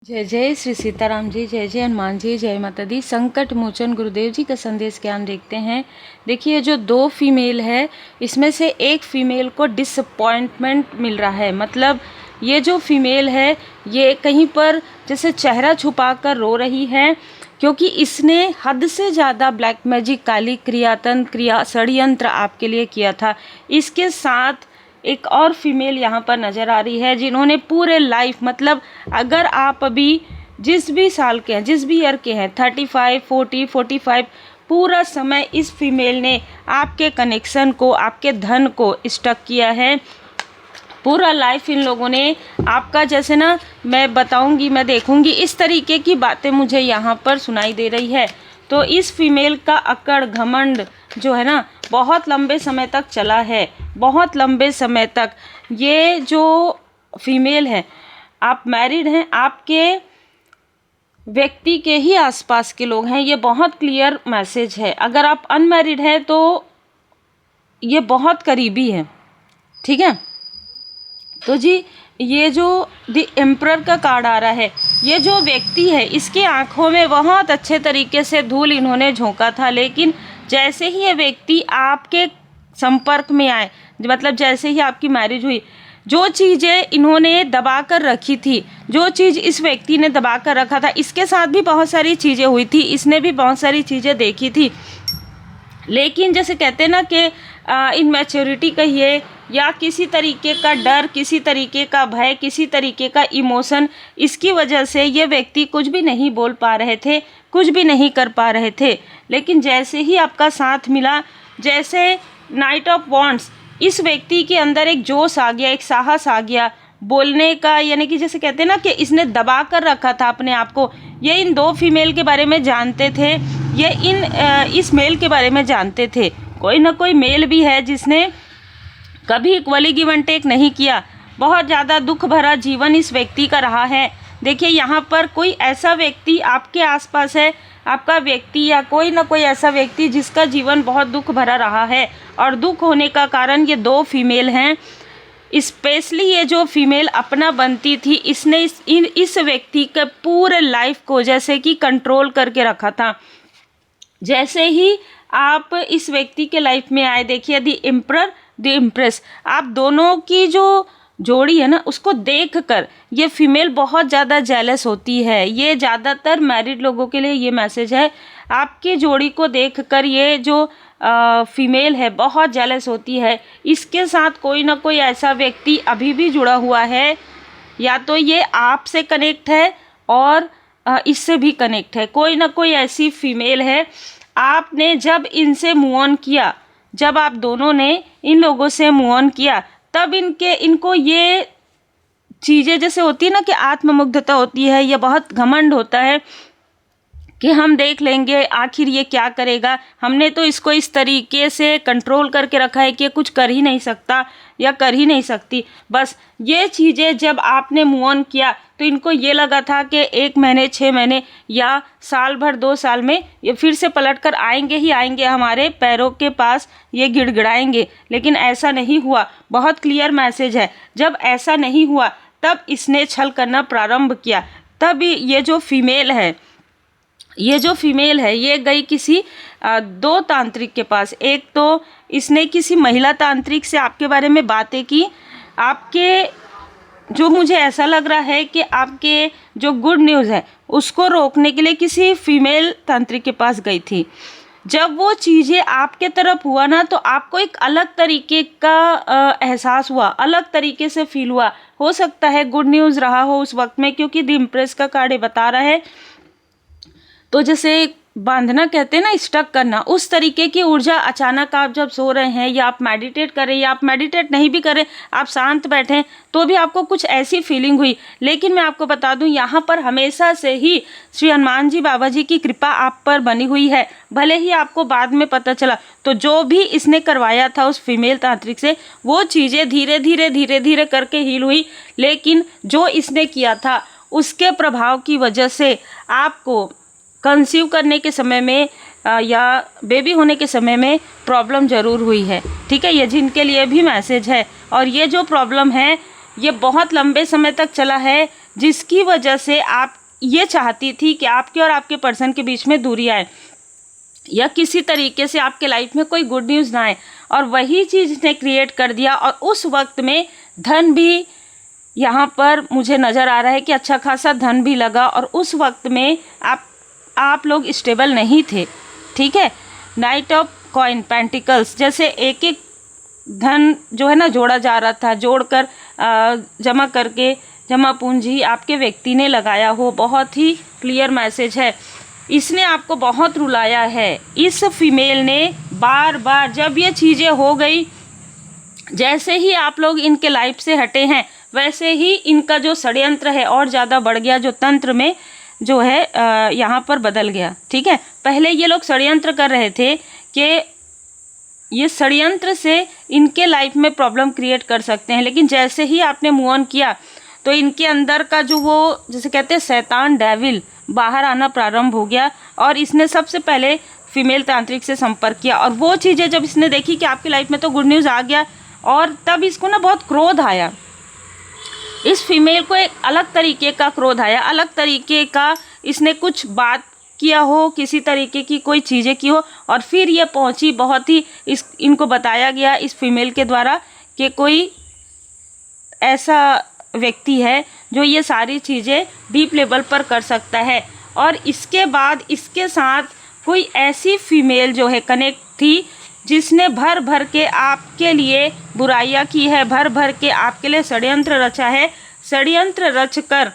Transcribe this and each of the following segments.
जय जय श्री सीताराम जी, जय जय हनुमान जी, जय माता दी। संकट मोचन गुरुदेव जी का संदेश ज्ञान देखते हैं। देखिए, जो दो फीमेल है, इसमें से एक फीमेल को डिसअपॉइंटमेंट मिल रहा है। मतलब ये जो फीमेल है, ये कहीं पर जैसे चेहरा छुपा कर रो रही है, क्योंकि इसने हद से ज़्यादा ब्लैक मैजिक, काली क्रिया, तंत्र क्रिया, षड्यंत्र आपके लिए किया था। इसके साथ एक और फीमेल यहाँ पर नज़र आ रही है, जिन्होंने पूरे लाइफ, मतलब अगर आप अभी जिस भी साल के हैं, जिस भी ईयर के हैं, 35, 40, 45, पूरा समय इस फीमेल ने आपके कनेक्शन को, आपके धन को स्टक किया है। पूरा लाइफ इन लोगों ने आपका, जैसे ना मैं बताऊंगी, मैं देखूंगी, इस तरीके की बातें मुझे यहाँ पर सुनाई दे रही है। तो इस फीमेल का अकड़, घमंड जो है ना, बहुत लंबे समय तक चला है, बहुत लंबे समय तक। ये जो फीमेल है, आप मैरिड हैं, आपके व्यक्ति के ही आसपास के लोग हैं, ये बहुत क्लियर मैसेज है। अगर आप अनमैरिड हैं तो ये बहुत करीबी है, ठीक है। तो जी, ये जो द एम्परर का कार्ड आ रहा है, ये जो व्यक्ति है, इसकी आंखों में बहुत अच्छे तरीके से धूल इन्होंने झोंका था, लेकिन जैसे ही ये व्यक्ति आपके संपर्क में आए, मतलब जैसे ही आपकी मैरिज हुई, जो चीज़ें इन्होंने दबा कर रखी थी, जो चीज़ इस व्यक्ति ने दबा कर रखा था, इसके साथ भी बहुत सारी चीज़ें हुई थी, इसने भी बहुत सारी चीज़ें देखी थी, लेकिन जैसे कहते हैं ना कि इनमैच्योरिटी कहिए, या किसी तरीके का डर, किसी तरीके का भय, किसी तरीके का इमोशन, इसकी वजह से ये व्यक्ति कुछ भी नहीं बोल पा रहे थे, कुछ भी नहीं कर पा रहे थे। लेकिन जैसे ही आपका साथ मिला, जैसे नाइट ऑफ वॉन्ड्स, इस व्यक्ति के अंदर एक जोश आ गया, एक साहस आ गया बोलने का, यानी कि जैसे कहते हैं ना कि इसने दबा कर रखा था अपने आप को। ये इन दो फीमेल के बारे में जानते थे, ये इस मेल के बारे में जानते थे। कोई ना कोई मेल भी है जिसने कभी इक्वली गिव एंड टेक नहीं किया। बहुत ज़्यादा दुख भरा जीवन इस व्यक्ति का रहा है। देखिए, यहाँ पर कोई ऐसा व्यक्ति आपके आसपास है, आपका व्यक्ति या कोई ना कोई ऐसा व्यक्ति जिसका जीवन बहुत दुख भरा रहा है, और दुख होने का कारण ये दो फीमेल हैं। स्पेशली ये जो फीमेल अपना बनती थी, इसने इस व्यक्ति के पूरे लाइफ को जैसे कि कंट्रोल करके रखा था। जैसे ही आप इस व्यक्ति के लाइफ में आए, देखिए द एम्परर, द इम्प्रेस, आप दोनों की जो जोड़ी है ना, उसको देखकर ये फीमेल बहुत ज़्यादा जेलस होती है। ये ज़्यादातर मैरिड लोगों के लिए ये मैसेज है। आपकी जोड़ी को देखकर ये जो फीमेल है बहुत जेलस होती है। इसके साथ कोई ना कोई ऐसा व्यक्ति अभी भी जुड़ा हुआ है, या तो ये आपसे कनेक्ट है और इससे भी कनेक्ट है। कोई ना कोई ऐसी फीमेल है, आपने जब इनसे मूव ऑन किया, जब आप दोनों ने इन लोगों से मूव ऑन किया, तब इनको ये चीज़ें जैसे होती है ना कि आत्ममुग्धता होती है, या बहुत घमंड होता है कि हम देख लेंगे, आखिर ये क्या करेगा, हमने तो इसको इस तरीके से कंट्रोल करके रखा है कि ये कुछ कर ही नहीं सकता या कर ही नहीं सकती। बस ये चीज़ें जब आपने मूव ऑन किया, तो इनको ये लगा था कि 1 महीने, 6 महीने या साल भर, 2 साल में ये फिर से पलट कर आएंगे ही आएंगे, हमारे पैरों के पास ये गिड़गिड़ाएंगे। लेकिन ऐसा नहीं हुआ। बहुत क्लियर मैसेज है। जब ऐसा नहीं हुआ, तब इसने छल करना प्रारंभ किया। तब ये जो फीमेल है, ये गई किसी 2 तांत्रिक के पास। एक तो इसने किसी महिला तांत्रिक से आपके बारे में बातें की, आपके जो मुझे ऐसा लग रहा है कि आपके जो गुड न्यूज़ है उसको रोकने के लिए किसी फीमेल तांत्रिक के पास गई थी। जब वो चीज़ें आपके तरफ हुआ ना, तो आपको एक अलग तरीके का एहसास हुआ, अलग तरीके से फील हुआ। हो सकता है गुड न्यूज़ रहा हो उस वक्त में, क्योंकि द इम्प्रेस का कार्ड बता रहा है। तो जैसे बांधना कहते हैं ना, स्टक करना, उस तरीके की ऊर्जा अचानक आप जब सो रहे हैं, या आप मेडिटेट करें, या आप मेडिटेट नहीं भी करें, आप शांत बैठें, तो भी आपको कुछ ऐसी फीलिंग हुई। लेकिन मैं आपको बता दूं, यहाँ पर हमेशा से ही श्री हनुमान जी बाबा जी की कृपा आप पर बनी हुई है। भले ही आपको बाद में पता चला, तो जो भी इसने करवाया था उस फीमेल तांत्रिक से, वो चीज़ें धीरे धीरे करके हील हुई। लेकिन जो इसने किया था, उसके प्रभाव की वजह से आपको कंसीव करने के समय में या बेबी होने के समय में प्रॉब्लम ज़रूर हुई है, ठीक है। ये जिनके लिए भी मैसेज है। और ये जो प्रॉब्लम है, ये बहुत लंबे समय तक चला है। जिसकी वजह से आप ये चाहती थी कि आपके और आपके पर्सन के बीच में दूरी आए या किसी तरीके से आपके लाइफ में कोई गुड न्यूज़ ना आए, और वही चीज़ ने क्रिएट कर दिया। और उस वक्त में धन भी यहाँ पर मुझे नज़र आ रहा है कि अच्छा खासा धन भी लगा, और उस वक्त में आप लोग स्टेबल नहीं थे, ठीक है। नाइट ऑफ कॉइन पेंटिकल्स, जैसे एक एक धन जो है ना जोड़ा जा रहा था, जोड़कर जमा करके जमा पूंजी आपके व्यक्ति ने लगाया हो। बहुत ही क्लियर मैसेज है। इसने आपको बहुत रुलाया है। इस फीमेल ने बार बार जब ये चीज़ें हो गई, जैसे ही आप लोग इनके लाइफ से हटे हैं, वैसे ही इनका जो षड्यंत्र है और ज़्यादा बढ़ गया, जो तंत्र में जो है यहाँ पर बदल गया, ठीक है। पहले ये लोग षड्यंत्र कर रहे थे कि ये षड्यंत्र से इनके लाइफ में प्रॉब्लम क्रिएट कर सकते हैं, लेकिन जैसे ही आपने मूव ऑन किया तो इनके अंदर का जो वो जैसे कहते हैं शैतान, डेविल बाहर आना प्रारंभ हो गया, और इसने सबसे पहले फीमेल तांत्रिक से संपर्क किया। और वो चीज़ें जब इसने देखी कि आपकी लाइफ में तो गुड न्यूज़ आ गया, और तब इसको ना बहुत क्रोध आया। इस फीमेल को एक अलग तरीके का क्रोध आया, अलग तरीके का इसने कुछ बात किया हो, किसी तरीके की कोई चीज़ें की हो, और फिर ये पहुंची। बहुत ही इनको बताया गया इस फीमेल के द्वारा कि कोई ऐसा व्यक्ति है जो ये सारी चीज़ें डीप लेवल पर कर सकता है। और इसके बाद इसके साथ कोई ऐसी फीमेल जो है कनेक्ट थी जिसने भर भर के आपके लिए बुराइयां की है, भर भर के आपके लिए षड्यंत्र रचा है। षड्यंत्र रचकर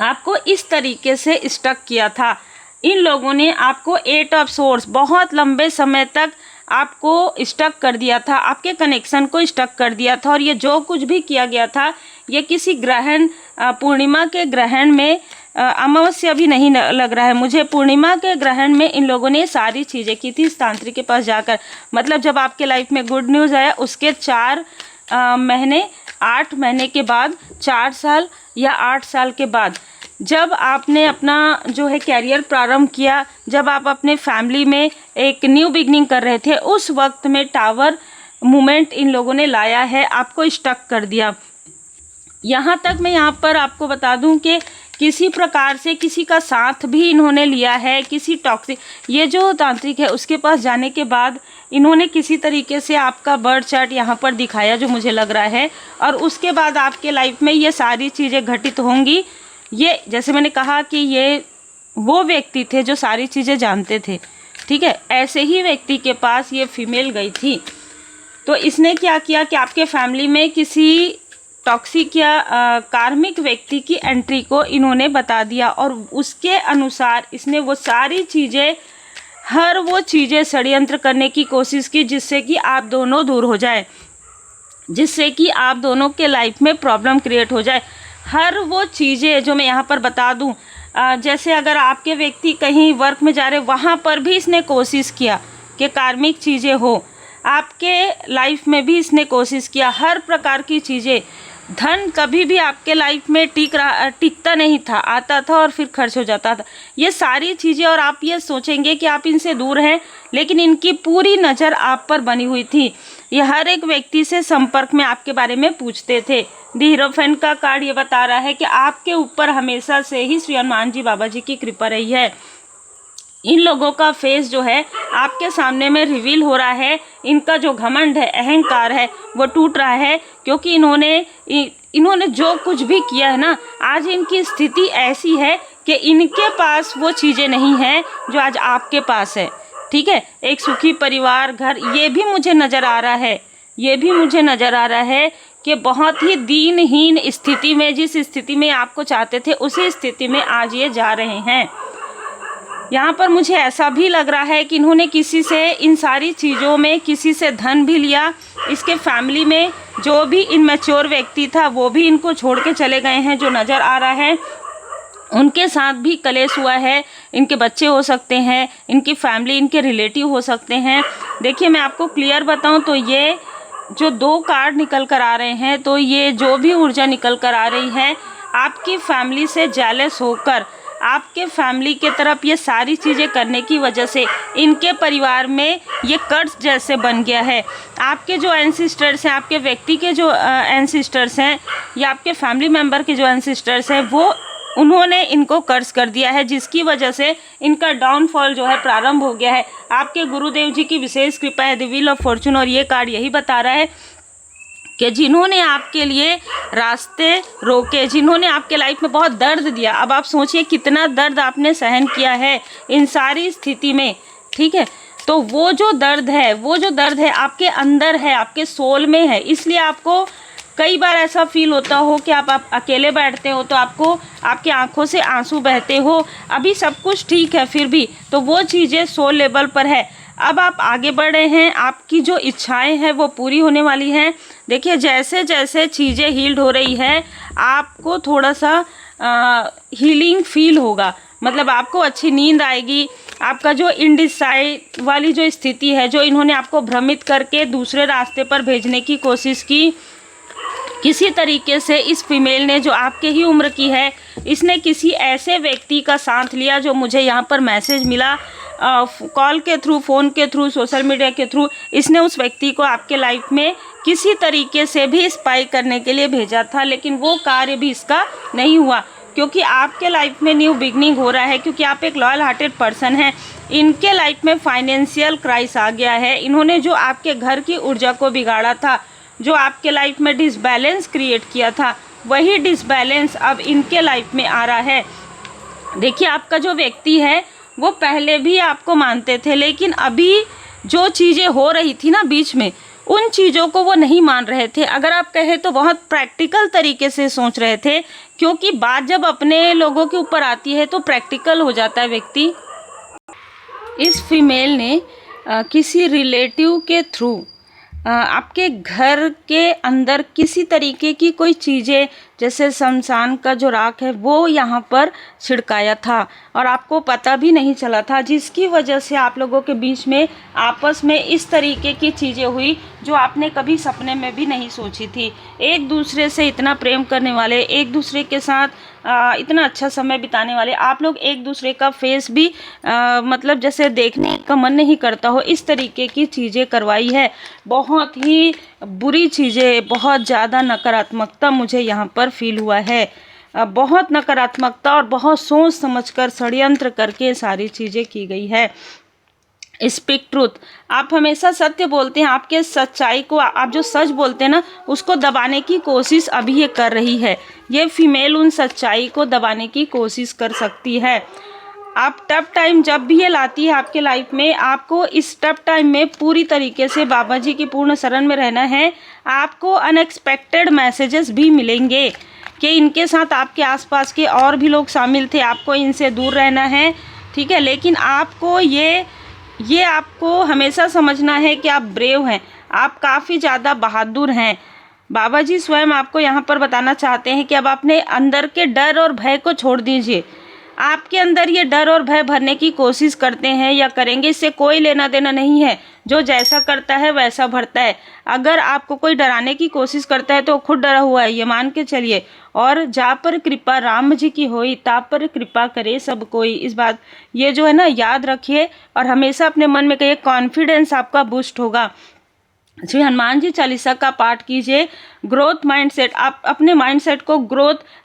आपको इस तरीके से स्टक किया था। इन लोगों ने आपको 8 ऑफ सोर्स बहुत लंबे समय तक आपको स्टक कर दिया था, आपके कनेक्शन को स्टक कर दिया था। और ये जो कुछ भी किया गया था, ये किसी ग्रहण, पूर्णिमा के ग्रहण में, अमावस्या भी नहीं लग रहा है मुझे, पूर्णिमा के ग्रहण में इन लोगों ने सारी चीज़ें की थी इस तांत्रिक के पास जाकर। मतलब जब आपके लाइफ में गुड न्यूज़ आया, उसके 4 महीने 8 महीने के बाद, 4 साल या 8 साल के बाद, जब आपने अपना जो है कैरियर प्रारंभ किया, जब आप अपने फैमिली में एक न्यू बिगनिंग कर रहे थे, उस वक्त में टावर मूवमेंट इन लोगों ने लाया है, आपको स्टक कर दिया। यहाँ तक मैं यहाँ पर आपको बता दूँ कि किसी प्रकार से किसी का साथ भी इन्होंने लिया है, किसी टॉक्सिक, ये जो तांत्रिक है उसके पास जाने के बाद इन्होंने किसी तरीके से आपका बर्थ चार्ट यहाँ पर दिखाया जो मुझे लग रहा है, और उसके बाद आपके लाइफ में ये सारी चीज़ें घटित होंगी। ये जैसे मैंने कहा कि ये वो व्यक्ति थे जो सारी चीज़ें जानते थे, ठीक है। ऐसे ही व्यक्ति के पास ये फीमेल गई थी, तो इसने क्या किया कि आपके फैमिली में किसी टॉक्सिक या कार्मिक व्यक्ति की एंट्री को इन्होंने बता दिया, और उसके अनुसार इसने वो सारी चीज़ें, हर वो चीज़ें षड्यंत्र करने की कोशिश की जिससे कि आप दोनों दूर हो जाए, जिससे कि आप दोनों के लाइफ में प्रॉब्लम क्रिएट हो जाए। हर वो चीज़ें जो मैं यहाँ पर बता दूँ, जैसे अगर आपके व्यक्ति कहीं वर्क में जा रहे, वहाँ पर भी इसने कोशिश किया कि कार्मिक चीज़ें हो। आपके लाइफ में भी इसने कोशिश किया, हर प्रकार की चीज़ें। धन कभी भी आपके लाइफ में टिकता नहीं था, आता था और फिर खर्च हो जाता था, ये सारी चीज़ें। और आप ये सोचेंगे कि आप इनसे दूर हैं, लेकिन इनकी पूरी नज़र आप पर बनी हुई थी। ये हर एक व्यक्ति से संपर्क में आपके बारे में पूछते थे। द हीरोफेंट का कार्ड ये बता रहा है कि आपके ऊपर हमेशा से ही श्री हनुमान जी बाबा जी की कृपा रही है। इन लोगों का फेस जो है आपके सामने में रिवील हो रहा है। इनका जो घमंड है, अहंकार है, वो टूट रहा है, क्योंकि इन्होंने जो कुछ भी किया है ना, आज इनकी स्थिति ऐसी है कि इनके पास वो चीज़ें नहीं हैं जो आज आपके पास है, ठीक है। एक सुखी परिवार, घर, ये भी मुझे नज़र आ रहा है, ये भी मुझे नज़र आ रहा है कि बहुत ही दीनहीन स्थिति में, जिस स्थिति में आपको चाहते थे उसी स्थिति में आज ये जा रहे हैं। यहाँ पर मुझे ऐसा भी लग रहा है कि इन्होंने किसी से, इन सारी चीज़ों में किसी से धन भी लिया। इसके फैमिली में जो भी इनमैच्योर व्यक्ति था वो भी इनको छोड़ के चले गए हैं, जो नज़र आ रहा है। उनके साथ भी कलेश हुआ है, इनके बच्चे हो सकते हैं, इनकी फैमिली, इनके रिलेटिव हो सकते हैं। देखिए मैं आपको क्लियर बताऊं तो ये जो 2 कार्ड निकल कर आ रहे हैं, तो ये जो भी ऊर्जा निकल कर आ रही है, आपकी फैमिली से जेलस होकर आपके फैमिली के तरफ ये सारी चीज़ें करने की वजह से इनके परिवार में ये कर्ज जैसे बन गया है। आपके जो एंसिस्टर्स हैं, आपके व्यक्ति के जो एंसिस्टर्स हैं या आपके फैमिली मेम्बर के जो एंसिस्टर्स हैं, वो उन्होंने इनको कर्ज कर दिया है, जिसकी वजह से इनका डाउनफॉल जो है प्रारंभ हो गया है। आपके गुरुदेव जी की विशेष कृपा है, द व्हील ऑफ फॉर्चून, और ये कार्ड यही बता रहा है कि जिन्होंने आपके लिए रास्ते रोके, जिन्होंने आपके लाइफ में बहुत दर्द दिया, अब आप सोचिए कितना दर्द आपने सहन किया है इन सारी स्थिति में, ठीक है। तो वो जो दर्द है आपके अंदर है, आपके सोल में है, इसलिए आपको कई बार ऐसा फील होता हो कि आप अकेले बैठते हो तो आपको आपकी आंखों से आंसू बहते हो। अभी सब कुछ ठीक है, फिर भी तो वो चीज़ें सोल लेवल पर है। अब आप आगे बढ़ रहे हैं, आपकी जो इच्छाएं हैं वो पूरी होने वाली हैं। देखिए जैसे जैसे चीज़ें हील्ड हो रही है, आपको थोड़ा सा हीलिंग फील होगा, मतलब आपको अच्छी नींद आएगी। आपका जो इनडिसाइड वाली जो स्थिति है, जो इन्होंने आपको भ्रमित करके दूसरे रास्ते पर भेजने की कोशिश की, किसी तरीके से इस फीमेल ने, जो आपके ही उम्र की है, इसने किसी ऐसे व्यक्ति का साथ लिया, जो मुझे यहाँ पर मैसेज मिला कॉल के थ्रू, फ़ोन के थ्रू, सोशल मीडिया के थ्रू, इसने उस व्यक्ति को आपके लाइफ में किसी तरीके से भी स्पाई करने के लिए भेजा था, लेकिन वो कार्य भी इसका नहीं हुआ, क्योंकि आपके लाइफ में न्यू बिगनिंग हो रहा है, क्योंकि आप एक लॉयल हार्टेड पर्सन हैं। इनके लाइफ में फाइनेंशियल क्राइसिस आ गया है। इन्होंने जो आपके घर की ऊर्जा को बिगाड़ा था, जो आपके लाइफ में डिसबैलेंस क्रिएट किया था, वही डिसबैलेंस अब इनके लाइफ में आ रहा है। देखिए आपका जो व्यक्ति है वो पहले भी आपको मानते थे, लेकिन अभी जो चीज़ें हो रही थी ना बीच में, उन चीज़ों को वो नहीं मान रहे थे। अगर आप कहें तो बहुत प्रैक्टिकल तरीके से सोच रहे थे, क्योंकि बात जब अपने लोगों के ऊपर आती है तो प्रैक्टिकल हो जाता है व्यक्ति। इस फीमेल ने किसी रिलेटिव के थ्रू आपके घर के अंदर किसी तरीके की कोई चीज़ें, जैसे शमशान का जो राख है वो यहाँ पर छिड़काया था और आपको पता भी नहीं चला था, जिसकी वजह से आप लोगों के बीच में आपस में इस तरीके की चीज़ें हुई जो आपने कभी सपने में भी नहीं सोची थी। एक दूसरे से इतना प्रेम करने वाले, एक दूसरे के साथ इतना अच्छा समय बिताने वाले, आप लोग एक दूसरे का फेस भी मतलब जैसे देखने का मन नहीं करता हो, इस तरीके की चीज़ें करवाई है। बहुत ही बुरी चीज़ें, बहुत ज़्यादा नकारात्मकता मुझे यहाँ पर फील हुआ है। बहुत नकारात्मकता और बहुत सोच समझकर षड्यंत्र करके सारी चीज़ें की गई है। स्पीक ट्रूथ, आप हमेशा सत्य बोलते हैं। आपके सच्चाई को, आप जो सच बोलते हैं ना, उसको दबाने की कोशिश अभी ये कर रही है। ये फीमेल उन सच्चाई को दबाने की कोशिश कर सकती है। आप टफ टाइम जब भी ये लाती है आपके लाइफ में, आपको इस टफ टाइम में पूरी तरीके से बाबा जी की पूर्ण शरण में रहना है। आपको अनएक्सपेक्टेड मैसेजेस भी मिलेंगे कि इनके साथ आपके आसपास के और भी लोग शामिल थे, आपको इनसे दूर रहना है, ठीक है। लेकिन आपको ये आपको हमेशा समझना है कि आप ब्रेव हैं, आप काफ़ी ज़्यादा बहादुर हैं। बाबा जी स्वयं आपको यहाँ पर बताना चाहते हैं कि अब अपने अंदर के डर और भय को छोड़ दीजिए। आपके अंदर ये डर और भय भरने की कोशिश करते हैं या करेंगे, इससे कोई लेना देना नहीं है। जो जैसा करता है वैसा भरता है। अगर आपको कोई डराने की कोशिश करता है तो खुद डरा हुआ है, ये मान के चलिए। और जा पर कृपा राम जी की होई, ता पर कृपा करे सब कोई। इस बात ये जो है ना, याद रखिए और हमेशा अपने मन में कहिए, कॉन्फिडेंस आपका बूस्ट होगा। श्री हनुमान जी चालीसा का पाठ कीजिए। ग्रोथ माइंडसेट, आप अपने माइंडसेट को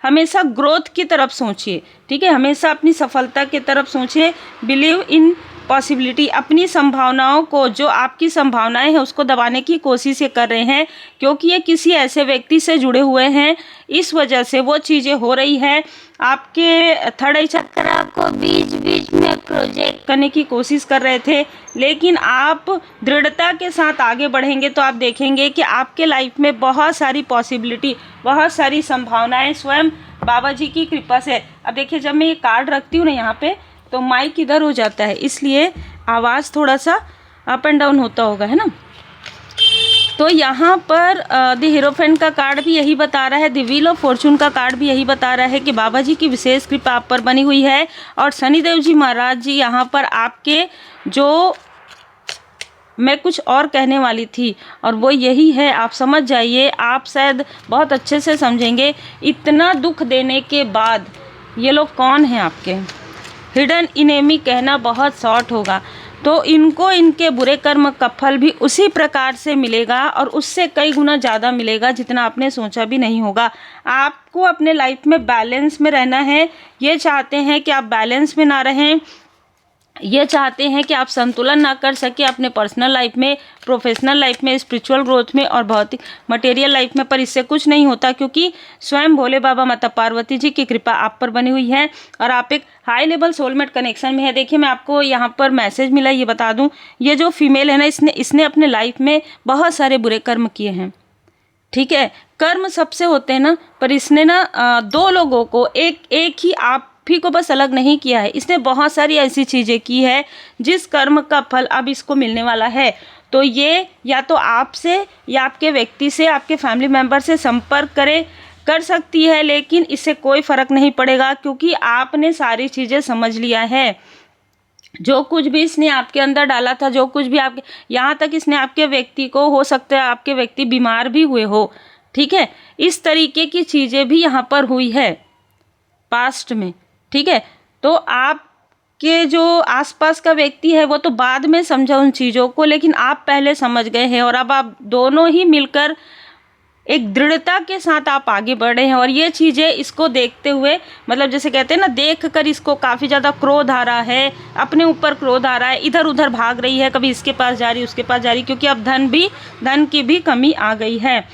हमेशा ग्रोथ की तरफ सोचिए, ठीक है। हमेशा अपनी सफलता की तरफ सोचिए। बिलीव इन पॉसिबिलिटी, अपनी संभावनाओं को, जो आपकी संभावनाएं हैं उसको दबाने की कोशिश ये कर रहे हैं, क्योंकि ये किसी ऐसे व्यक्ति से जुड़े हुए हैं, इस वजह से वो चीज़ें हो रही है। आपके थर्ड आई चक्र आपको बीच बीच में प्रोजेक्ट करने की कोशिश कर रहे थे, लेकिन आप दृढ़ता के साथ आगे बढ़ेंगे तो आप देखेंगे कि आपके लाइफ में बहुत सारी पॉसिबिलिटी, बहुत सारी संभावनाएं स्वयं बाबा जी की कृपा से। अब देखिए, जब मैं ये कार्ड रखती हूँ ना यहाँ पे, तो माइक इधर हो जाता है, इसलिए आवाज़ थोड़ा सा अप एंड डाउन होता होगा, है ना। तो यहाँ पर द हीरोफेंट का कार्ड भी यही बता रहा है, द व्हील ऑफ फॉर्चून का कार्ड भी यही बता रहा है कि बाबा जी की विशेष कृपा आप पर बनी हुई है। और शनिदेव जी महाराज जी यहाँ पर आपके, जो मैं कुछ और कहने वाली थी और वो यही है, आप समझ जाइए, आप शायद बहुत अच्छे से समझेंगे। इतना दुख देने के बाद ये लोग कौन हैं आपके? हिडन इनेमी कहना बहुत शॉर्ट होगा। तो इनको इनके बुरे कर्म का फल भी उसी प्रकार से मिलेगा और उससे कई गुना ज़्यादा मिलेगा जितना आपने सोचा भी नहीं होगा। आपको अपने लाइफ में बैलेंस में रहना है। ये चाहते हैं कि आप बैलेंस में ना रहें, ये चाहते हैं कि आप संतुलन ना कर सके अपने पर्सनल लाइफ में, प्रोफेशनल लाइफ में, स्पिरिचुअल ग्रोथ में और भौतिक मटेरियल लाइफ में। पर इससे कुछ नहीं होता क्योंकि स्वयं भोले बाबा माता पार्वती जी की कृपा आप पर बनी हुई है और आप एक हाई लेवल सोलमेट कनेक्शन में है। देखिए मैं आपको यहाँ पर मैसेज मिला, ये बता दूँ, ये जो फीमेल है ना, इसने अपने लाइफ में बहुत सारे बुरे कर्म किए हैं। ठीक है, कर्म सबसे होते हैं ना, पर इसने ना 2 लोगों को, एक ही आप भी को बस अलग नहीं किया है, इसने बहुत सारी ऐसी चीज़ें की है जिस कर्म का फल अब इसको मिलने वाला है। तो ये या तो आपसे या आपके व्यक्ति से, आपके फैमिली मेम्बर से संपर्क कर सकती है, लेकिन इससे कोई फ़र्क नहीं पड़ेगा क्योंकि आपने सारी चीज़ें समझ लिया है। जो कुछ भी इसने आपके अंदर डाला था, जो कुछ भी आपके, यहाँ तक इसने आपके व्यक्ति को, हो सकता है आपके व्यक्ति बीमार भी हुए हो, ठीक है, इस तरीके की चीज़ें भी यहाँ पर हुई है पास्ट में। ठीक है, तो आपके जो आसपास का व्यक्ति है वो तो बाद में समझा उन चीज़ों को, लेकिन आप पहले समझ गए हैं और अब आप दोनों ही मिलकर एक दृढ़ता के साथ आप आगे बढ़ रहे हैं। और ये चीज़ें इसको देखते हुए, मतलब जैसे कहते हैं ना, देख कर इसको काफ़ी ज़्यादा क्रोध आ रहा है, अपने ऊपर क्रोध आ रहा है, इधर उधर भाग रही है, कभी इसके पास जा रही, उसके पास जा रही, क्योंकि अब धन की भी कमी आ गई है।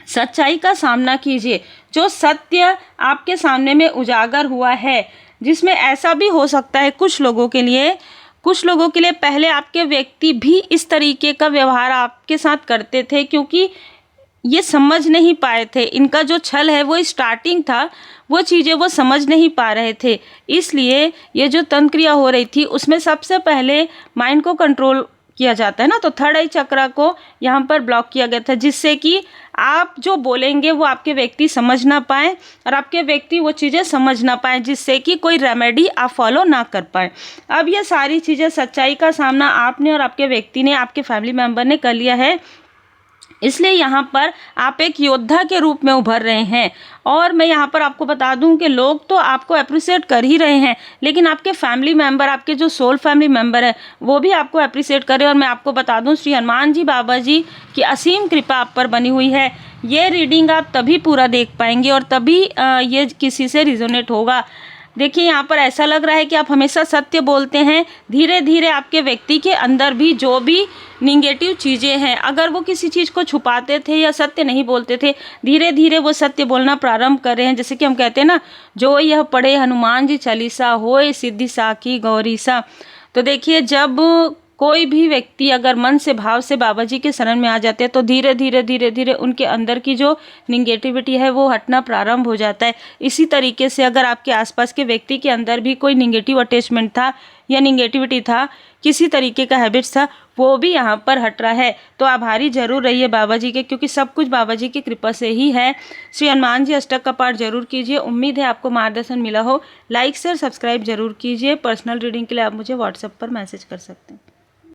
सच्चाई का सामना कीजिए। जो सत्य आपके सामने में उजागर हुआ है, जिसमें ऐसा भी हो सकता है कुछ लोगों के लिए पहले आपके व्यक्ति भी इस तरीके का व्यवहार आपके साथ करते थे क्योंकि ये समझ नहीं पाए थे। इनका जो छल है वो स्टार्टिंग था, वो चीज़ें वो समझ नहीं पा रहे थे, इसलिए ये जो तंत्र क्रिया हो रही थी उसमें सबसे पहले माइंड को कंट्रोल किया जाता है ना, तो थर्ड आई चक्रा को यहाँ पर ब्लॉक किया गया था, जिससे कि आप जो बोलेंगे वो आपके व्यक्ति समझ ना पाए और आपके व्यक्ति वो चीज़ें समझ ना पाए, जिससे कि कोई रेमेडी आप फॉलो ना कर पाए। अब ये सारी चीज़ें, सच्चाई का सामना आपने और आपके व्यक्ति ने, आपके फैमिली मेम्बर ने कर लिया है, इसलिए यहाँ पर आप एक योद्धा के रूप में उभर रहे हैं। और मैं यहाँ पर आपको बता दूं कि लोग तो आपको अप्रिशिएट कर ही रहे हैं, लेकिन आपके फैमिली मेंबर, आपके जो सोल फैमिली मेंबर है, वो भी आपको अप्रिशिएट कर रहे हैं। और मैं आपको बता दूं, श्री हनुमान जी बाबा जी की असीम कृपा आप पर बनी हुई है। ये रीडिंग आप तभी पूरा देख पाएंगे और तभी ये किसी से रिजोनेट होगा। देखिए यहाँ पर ऐसा लग रहा है कि आप हमेशा सत्य बोलते हैं। धीरे धीरे आपके व्यक्ति के अंदर भी जो भी निगेटिव चीज़ें हैं, अगर वो किसी चीज़ को छुपाते थे या सत्य नहीं बोलते थे, धीरे धीरे वो सत्य बोलना प्रारंभ कर रहे हैं। जैसे कि हम कहते हैं ना, जो यह पढ़े हनुमान जी चालीसा, होए सिद्धि साखी गौरी सा। तो देखिए, जब कोई भी व्यक्ति अगर मन से, भाव से बाबा जी के शरण में आ जाते हैं तो धीरे धीरे उनके अंदर की जो निगेटिविटी है वो हटना प्रारंभ हो जाता है। इसी तरीके से अगर आपके आसपास के व्यक्ति के अंदर भी कोई निगेटिव अटैचमेंट था या निगेटिविटी था, किसी तरीके का हैबिट्स था, वो भी यहाँ पर हट रहा है। तो आभारी जरूर रहिए बाबा जी के, क्योंकि सब कुछ बाबा जी की कृपा से ही है। श्री हनुमान जी अष्टक का पाठ जरूर कीजिए। उम्मीद है आपको मार्गदर्शन मिला हो। लाइक शेयर सब्सक्राइब जरूर कीजिए। पर्सनल रीडिंग के लिए आप मुझे व्हाट्सएप पर मैसेज कर सकते हैं।